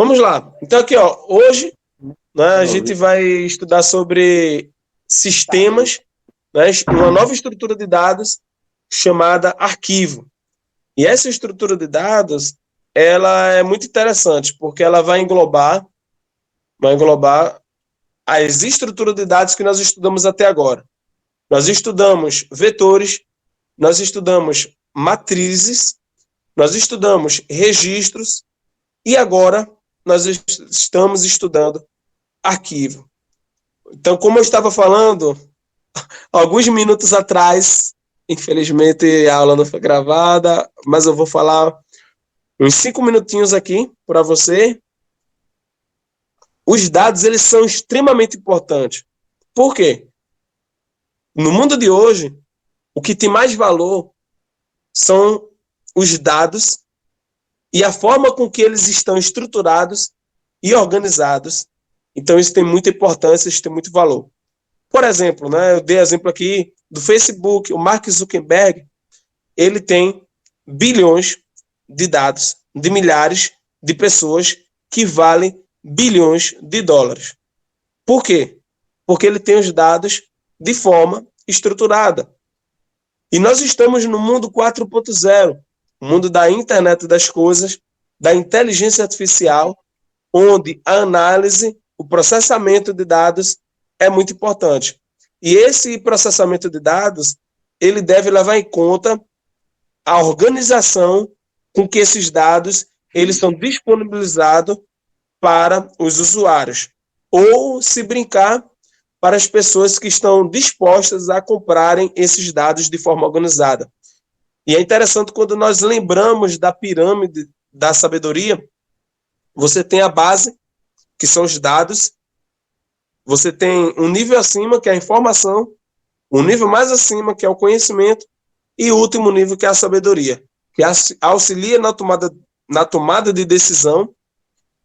Vamos lá. Então aqui, ó, hoje, né, a gente vai estudar sobre sistemas, né, uma nova estrutura de dados chamada arquivo. E essa estrutura de dados, ela é muito interessante, porque ela vai englobar as estruturas de dados que nós estudamos até agora. Nós estudamos vetores, nós estudamos matrizes, nós estudamos registros e agora nós estamos estudando arquivo. Então, como eu estava falando, alguns minutos atrás, infelizmente a aula não foi gravada, mas eu vou falar uns 5 minutinhos aqui para você. Os dados, eles são extremamente importantes. Por quê? No mundo de hoje, o que tem mais valor são os dados e a forma com que eles estão estruturados e organizados. Então, isso tem muita importância, isso tem muito valor. Por exemplo, né, eu dei exemplo aqui do Facebook, o Mark Zuckerberg, ele tem bilhões de dados de milhares de pessoas que valem bilhões de dólares. Por quê? Porque ele tem os dados de forma estruturada. E nós estamos no mundo 4.0, o mundo da internet das coisas, da inteligência artificial, onde a análise, o processamento de dados é muito importante. E esse processamento de dados, ele deve levar em conta a organização com que esses dados eles são disponibilizados para os usuários. Ou, se brincar, para as pessoas que estão dispostas a comprarem esses dados de forma organizada. E é interessante quando nós lembramos da pirâmide da sabedoria, você tem a base, que são os dados, você tem um nível acima, que é a informação, um nível mais acima, que é o conhecimento, e o último nível, que é a sabedoria, que auxilia na tomada de decisão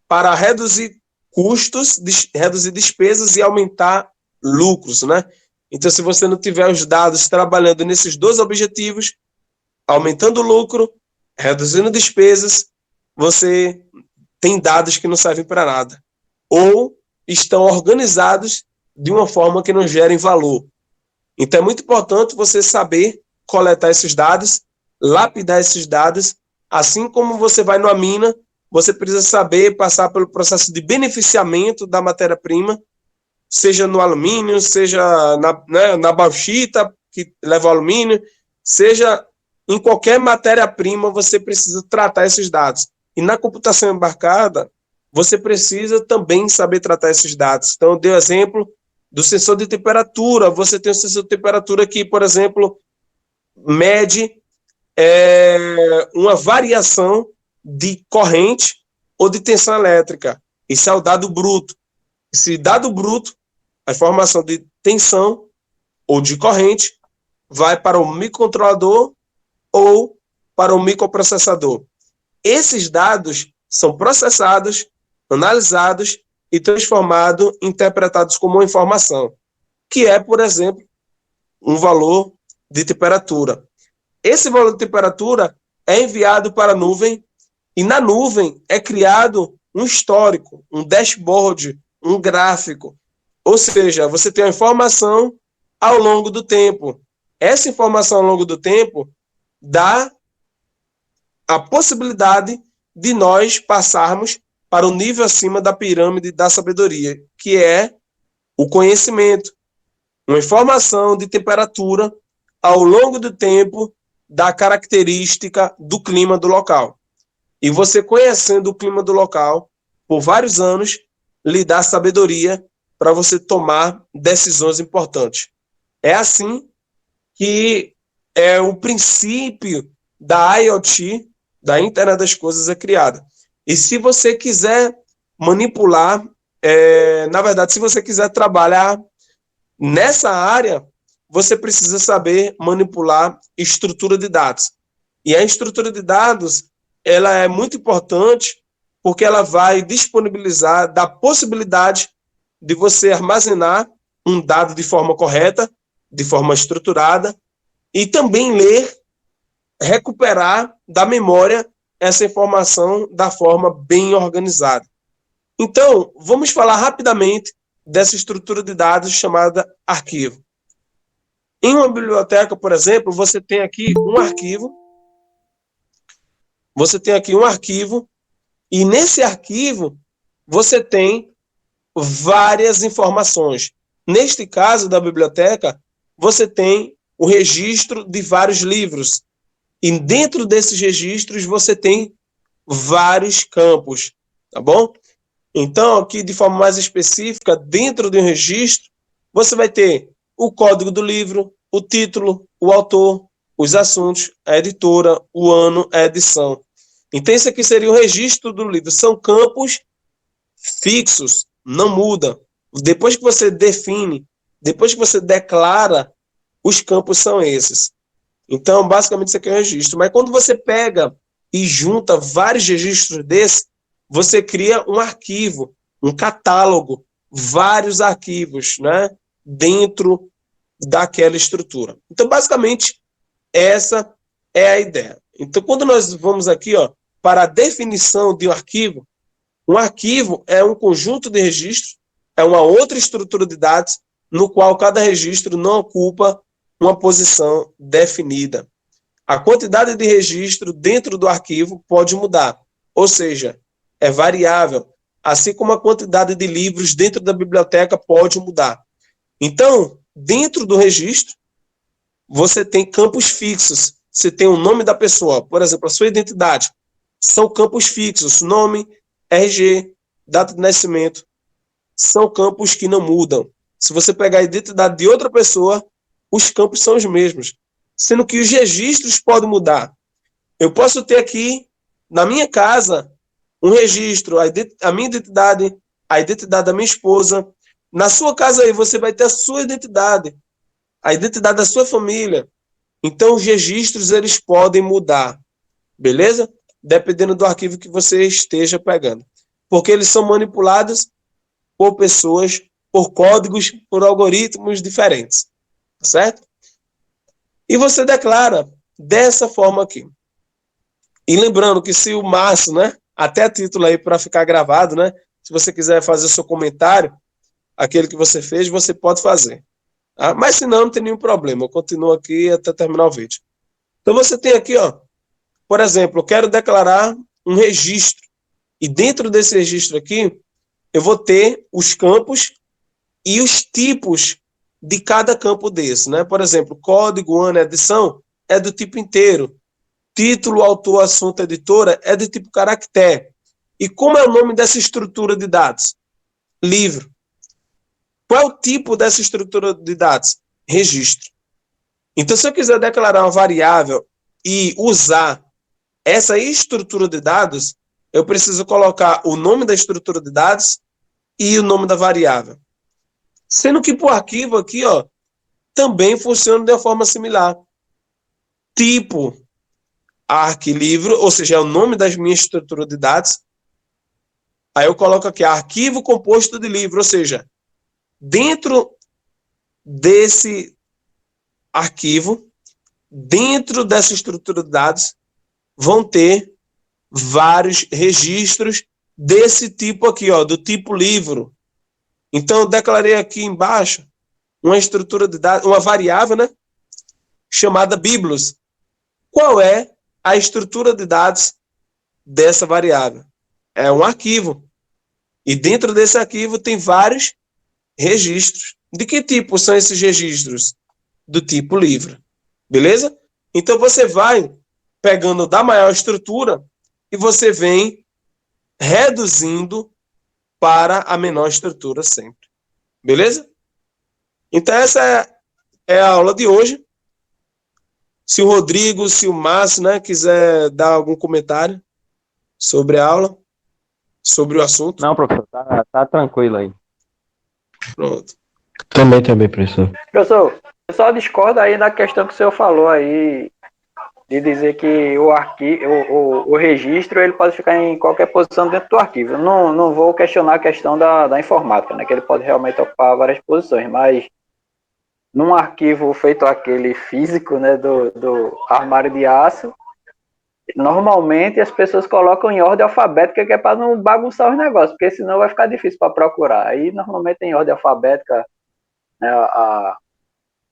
para reduzir custos, reduzir despesas e aumentar lucros, né? Então, se você não tiver os dados trabalhando nesses dois objetivos, aumentando o lucro, reduzindo despesas, você tem dados que não servem para nada. Ou estão organizados de uma forma que não gerem valor. Então, é muito importante você saber coletar esses dados, lapidar esses dados, assim como você vai numa mina, você precisa saber passar pelo processo de beneficiamento da matéria-prima, seja no alumínio, seja na bauxita, que leva ao alumínio, seja em qualquer matéria-prima, você precisa tratar esses dados. E na computação embarcada, você precisa também saber tratar esses dados. Então, eu dei o exemplo do sensor de temperatura. Você tem um sensor de temperatura que, por exemplo, mede uma variação de corrente ou de tensão elétrica. Isso é o dado bruto. Esse dado bruto, a informação de tensão ou de corrente, vai para o microcontrolador ou para o microprocessador. Esses dados são processados, analisados e transformados, interpretados como uma informação, que é, por exemplo, um valor de temperatura. Esse valor de temperatura é enviado para a nuvem e na nuvem é criado um histórico, um dashboard, um gráfico. Ou seja, você tem a informação ao longo do tempo. Essa informação ao longo do tempo dá a possibilidade de nós passarmos para o nível acima da pirâmide da sabedoria, que é o conhecimento. Uma informação de temperatura ao longo do tempo da característica do clima do local. E você conhecendo o clima do local por vários anos, lhe dá sabedoria para você tomar decisões importantes. É assim que é o princípio da IoT, da Internet das Coisas, é criada. E se você quiser manipular, na verdade, se você quiser trabalhar nessa área, você precisa saber manipular estrutura de dados. E a estrutura de dados, ela é muito importante porque ela vai disponibilizar, dar possibilidade de você armazenar um dado de forma correta, de forma estruturada, e também ler, recuperar da memória essa informação da forma bem organizada. Então, vamos falar rapidamente dessa estrutura de dados chamada arquivo. Em uma biblioteca, por exemplo, você tem aqui um arquivo, e nesse arquivo você tem várias informações. Neste caso da biblioteca, você tem o registro de vários livros. E dentro desses registros você tem vários campos, tá bom? Então, aqui de forma mais específica, dentro de um registro, você vai ter o código do livro, o título, o autor, os assuntos, a editora, o ano, a edição. Então, esse aqui seria o registro do livro. São campos fixos, não muda. Depois que você define, depois que você declara, os campos são esses. Então, basicamente, isso aqui é um registro. Mas quando você pega e junta vários registros desses, você cria um arquivo, um catálogo, vários arquivos, né, dentro daquela estrutura. Então, basicamente, essa é a ideia. Então, quando nós vamos aqui, ó, para a definição de um arquivo é um conjunto de registros, é uma outra estrutura de dados, no qual cada registro não ocupa uma posição definida. A quantidade de registro dentro do arquivo pode mudar, ou seja, é variável, assim como a quantidade de livros dentro da biblioteca pode mudar. Então, dentro do registro, você tem campos fixos. Você tem o nome da pessoa, por exemplo, a sua identidade. São campos fixos, nome, RG, data de nascimento. São campos que não mudam. Se você pegar a identidade de outra pessoa, os campos são os mesmos, sendo que os registros podem mudar. Eu posso ter aqui, na minha casa, um registro, a minha identidade, a identidade da minha esposa. Na sua casa aí, você vai ter a sua identidade, a identidade da sua família. Então, os registros, eles podem mudar, beleza? Dependendo do arquivo que você esteja pegando. Porque eles são manipulados por pessoas, por códigos, por algoritmos diferentes, certo? E você declara dessa forma aqui. E lembrando que se o Márcio, né, até a título aí para ficar gravado, né, se você quiser fazer o seu comentário, aquele que você fez, você pode fazer. Tá? Mas se não, não tem nenhum problema, eu continuo aqui até terminar o vídeo. Então você tem aqui, ó, por exemplo, eu quero declarar um registro. E dentro desse registro aqui, eu vou ter os campos e os tipos de cada campo desse, né? Por exemplo, código, ano, edição é do tipo inteiro. Título, autor, assunto, editora é do tipo caractere. E como é o nome dessa estrutura de dados? Livro. Qual é o tipo dessa estrutura de dados? Registro. Então, se eu quiser declarar uma variável e usar essa estrutura de dados, eu preciso colocar o nome da estrutura de dados e o nome da variável. Sendo que para o arquivo aqui, ó, também funciona de uma forma similar. Tipo arquilivro, ou seja, é o nome das minhas estruturas de dados. Aí eu coloco aqui arquivo composto de livro, ou seja, dentro desse arquivo, dentro dessa estrutura de dados, vão ter vários registros desse tipo aqui, ó, do tipo livro. Então eu declarei aqui embaixo uma estrutura de dados, uma variável, né, chamada biblos. Qual é a estrutura de dados dessa variável? É um arquivo. E dentro desse arquivo tem vários registros. De que tipo são esses registros? Do tipo livro. Beleza? Então você vai pegando da maior estrutura e você vem reduzindo para a menor estrutura sempre. Beleza? Então essa é a aula de hoje. Se o Rodrigo, se o Márcio, né, quiser dar algum comentário sobre a aula, sobre o assunto. Não, professor, tá tranquilo aí. Pronto. Também, professor. Professor, eu só discordo aí da questão que o senhor falou aí, de dizer que o arquivo, o registro, ele pode ficar em qualquer posição dentro do arquivo. Eu não vou questionar a questão da informática, né, que ele pode realmente ocupar várias posições, mas num arquivo feito aquele físico, né, do armário de aço, Normalmente as pessoas colocam em ordem alfabética, que é para não bagunçar os negócios, porque senão vai ficar difícil para procurar. Aí normalmente em ordem alfabética, né,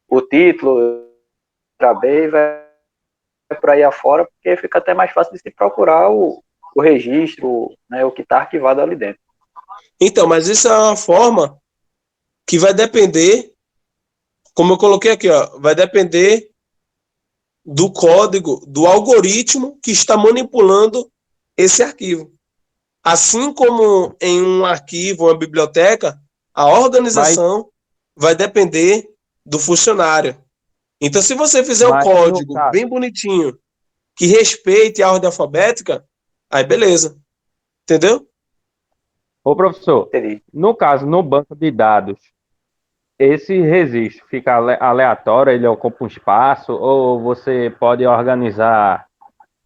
o título, letra B, vai por aí afora, porque fica até mais fácil de se procurar o registro, né, o que está arquivado ali dentro. Então, mas isso é uma forma que vai depender, como eu coloquei aqui, ó, vai depender do código, do algoritmo que está manipulando esse arquivo. Assim como em um arquivo, uma biblioteca, a organização vai depender do funcionário. Então, se você fizer um Mas, código no caso- bem bonitinho, que respeite a ordem alfabética, aí beleza. Entendeu? Ô, professor, Entendi. no caso, no banco de dados, esse registro fica aleatório, ele ocupa um espaço, ou você pode organizar?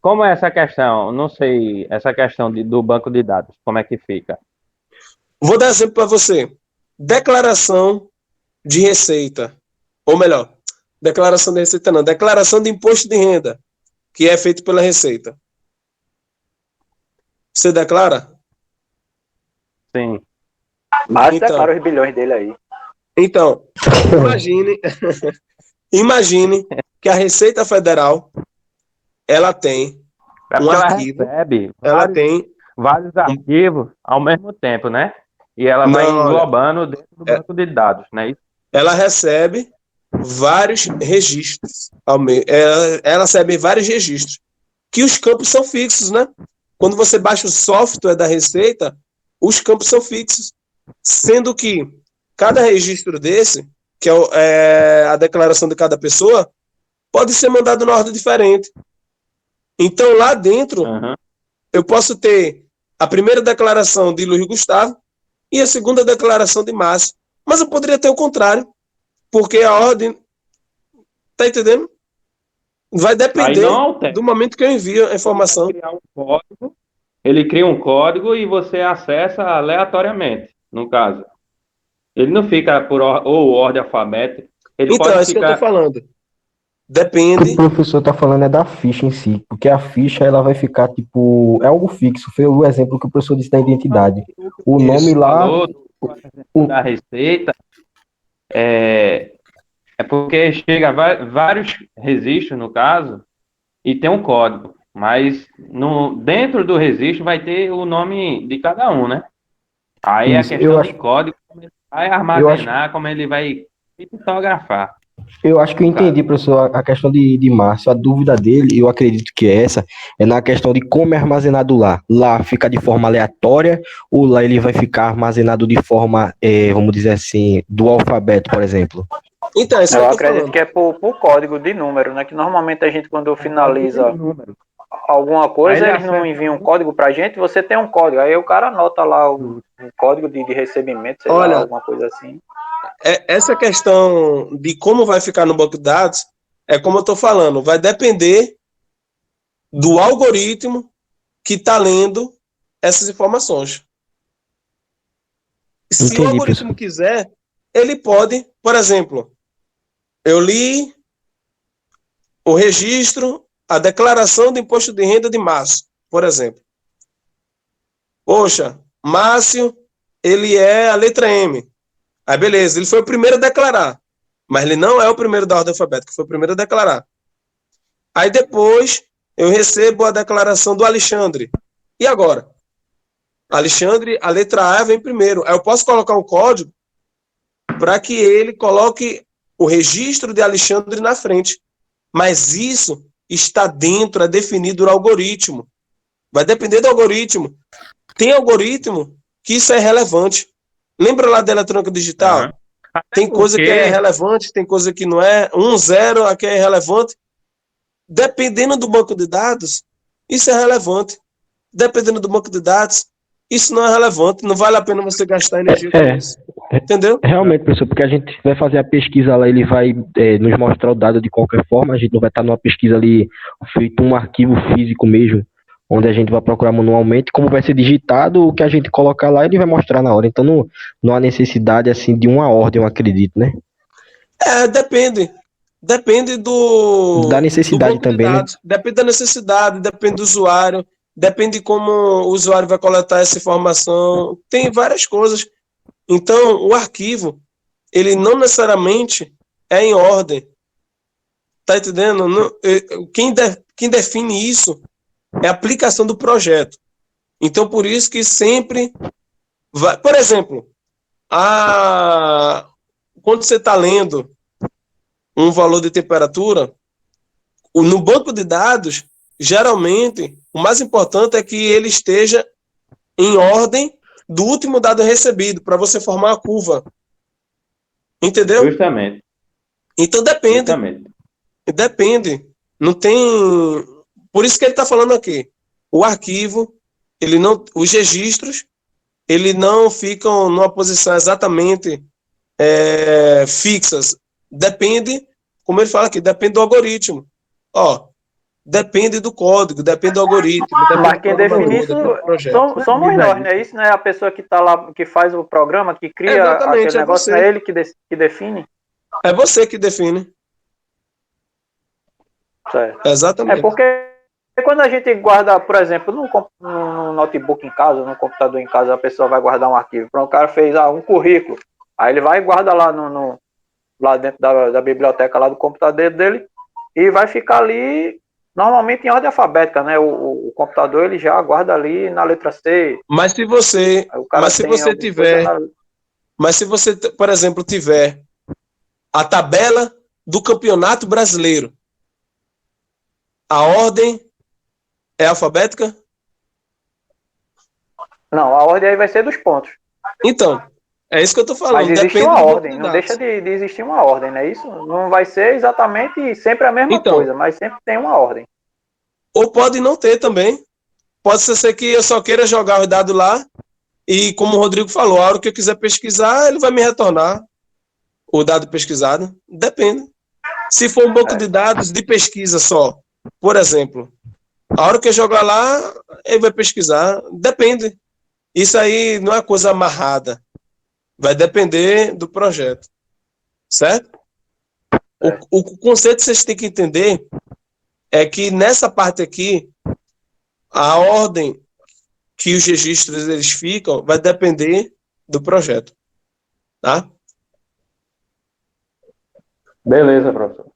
Como é essa questão? Não sei, essa questão do banco de dados, como é que fica? Vou dar exemplo para você. Declaração de receita. Ou melhor, declaração de receita não, declaração de imposto de renda, que é feito pela Receita. Você declara? Sim. Mas Então. declara os bilhões dele aí. Então, imagine que a Receita Federal, ela tem É um porque ela arquivo, recebe ela tem... vários arquivos ao mesmo tempo, né? E ela vai Não, olha, englobando dentro do banco de dados, né? ela recebe vários registros. Ela recebe vários registros, que os campos são fixos, né? Quando você baixa o software da Receita, os campos são fixos. Sendo que cada registro desse, que é a declaração de cada pessoa, pode ser mandado na ordem diferente. Então, lá dentro, eu posso ter a primeira declaração de Luiz Gustavo e a segunda declaração de Márcio. Mas eu poderia ter o contrário, porque a ordem... Tá entendendo? Vai depender do momento que eu envio a informação. Ele cria um código e você acessa aleatoriamente, no caso. Ele não fica por ou ordem alfabética. Ele Então, pode é isso que eu tô ficar. falando. O que Depende. o professor tá falando é da ficha em si, porque a ficha ela vai ficar tipo, é algo fixo. Foi o exemplo que o professor disse da identidade. O nome lá, Falou da Receita é porque chega vários registros, no caso, e tem um código. Mas dentro do registro vai ter o nome de cada um, né? Aí a isso, questão de código, como ele vai armazenar, como ele vai criptografar. eu acho que eu entendi, professor, a questão de Márcio. A dúvida dele, eu acredito que é essa, é na questão de como é armazenado lá. Lá fica de forma aleatória ou lá ele vai ficar armazenado de forma, vamos dizer assim, do alfabeto, por exemplo? Então, isso Eu acredito que é por código de número, né? Que normalmente a gente, quando finaliza alguma coisa, eles não enviam um código pra gente, você tem um código. Aí o cara anota lá o código de recebimento, sei lá, alguma coisa assim. Essa questão de como vai ficar no banco de dados, é como eu estou falando, vai depender do algoritmo que está lendo essas informações. Se o algoritmo quiser, ele pode, por exemplo, eu li o registro, a declaração de imposto de renda de Márcio, por exemplo. Poxa, Márcio, ele é a letra M. Aí beleza, ele foi o primeiro a declarar, mas ele não é o primeiro da ordem alfabética, foi o primeiro a declarar. Aí depois eu recebo a declaração do Alexandre. E agora? Alexandre, a letra A vem primeiro. Aí eu posso colocar um código para que ele coloque o registro de Alexandre na frente. Mas isso está dentro, é definido no algoritmo. Vai depender do algoritmo. Tem algoritmo que isso é relevante. Lembra lá da eletrônica digital? Tem coisa que é relevante, tem coisa que não é. 0, aqui é irrelevante. Dependendo do banco de dados, isso é relevante. Dependendo do banco de dados, isso não é relevante. Não vale a pena você gastar energia com isso. Entendeu? Realmente, professor, porque a gente vai fazer a pesquisa lá, ele vai nos mostrar o dado de qualquer forma, a gente não vai estar numa pesquisa ali feito um arquivo físico mesmo, onde a gente vai procurar manualmente, como vai ser digitado, o que a gente colocar lá, ele vai mostrar na hora. Então não há necessidade assim de uma ordem, eu acredito, né? Depende. Depende Da necessidade banco de também, né? dados, depende da necessidade, depende do usuário, depende de como o usuário vai coletar essa informação, tem várias coisas. Então, o arquivo, ele não necessariamente é em ordem, tá entendendo? Quem define isso é a aplicação do projeto. Então, por isso que sempre vai... Por exemplo, quando você está lendo um valor de temperatura, no banco de dados, geralmente, o mais importante é que ele esteja em ordem do último dado recebido, para você formar a curva. Entendeu? Justamente. Então depende. Justamente. Depende. Não tem. Por isso que ele está falando aqui. O arquivo, ele não, os registros, ele não ficam numa posição exatamente fixas. Depende, como ele fala aqui, depende do algoritmo. Ó, depende do código, depende do algoritmo, depende Mas do quem programador, define isso depende do projeto. somos nós, não é isso? Não é a pessoa que está lá, que faz o programa, que cria Exatamente, aquele negócio, você. não é ele que define? É você que define. Certo. Exatamente. Porque quando a gente guarda, por exemplo, no notebook em casa, no computador em casa, a pessoa vai guardar um arquivo. Pronto, o cara fez um currículo. Aí ele vai e guarda lá, lá dentro da biblioteca lá do computador dele e vai ficar ali, normalmente em ordem alfabética, né? O computador ele já guarda ali na letra C. Mas se você, por exemplo, tiver a tabela do Campeonato Brasileiro, a ordem é alfabética? Não, a ordem aí vai ser dos pontos. Então, é isso que eu estou falando. Mas existe uma ordem, não deixa de existir uma ordem, não é isso? Não vai ser exatamente sempre a mesma coisa, mas sempre tem uma ordem. Ou pode não ter também. Pode ser que eu só queira jogar os dados lá e, como o Rodrigo falou, a hora que eu quiser pesquisar, ele vai me retornar o dado pesquisado. Depende. Se for um banco de dados de pesquisa só, por exemplo, a hora que eu jogar lá, ele vai pesquisar. Depende. Isso aí não é coisa amarrada. Vai depender do projeto. Certo? O conceito que vocês têm que entender é que nessa parte aqui, a ordem que os registros eles ficam vai depender do projeto. Tá? Beleza, professor.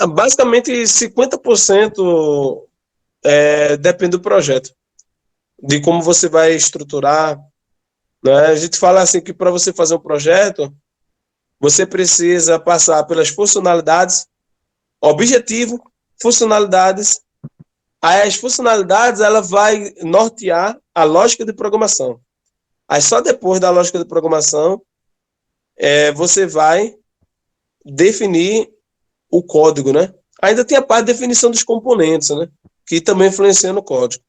Basicamente, 50% depende do projeto, de como você vai estruturar. Né? A gente fala assim que para você fazer um projeto, você precisa passar pelas funcionalidades, objetivo, funcionalidades. Aí as funcionalidades ela vai nortear a lógica de programação. Aí só depois da lógica de programação você vai definir o código, né? Ainda tem a parte de definição dos componentes, né? Que também influencia no código.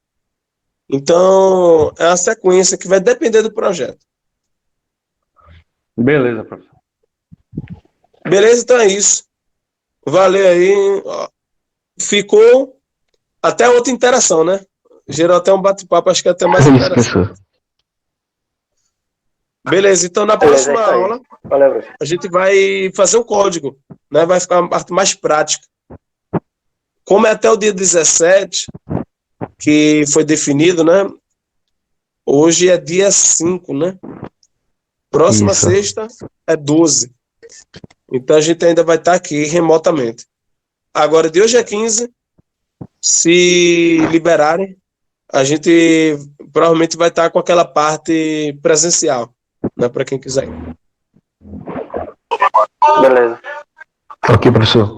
Então, é uma sequência que vai depender do projeto. Beleza, professor. Beleza, então é isso. Valeu aí. Ficou até outra interação, né? Gerou até um bate-papo, acho que até mais interação. Beleza, então na próxima aula a gente vai fazer um código, né? Vai ficar uma parte mais prática. Como é até o dia 17, que foi definido, né? Hoje é dia 5, né? Próxima sexta é 12. Então a gente ainda vai estar aqui remotamente. Agora, de hoje é 15, se liberarem, a gente provavelmente vai estar com aquela parte presencial, né? Para quem quiser ir. Beleza. Ok, professor.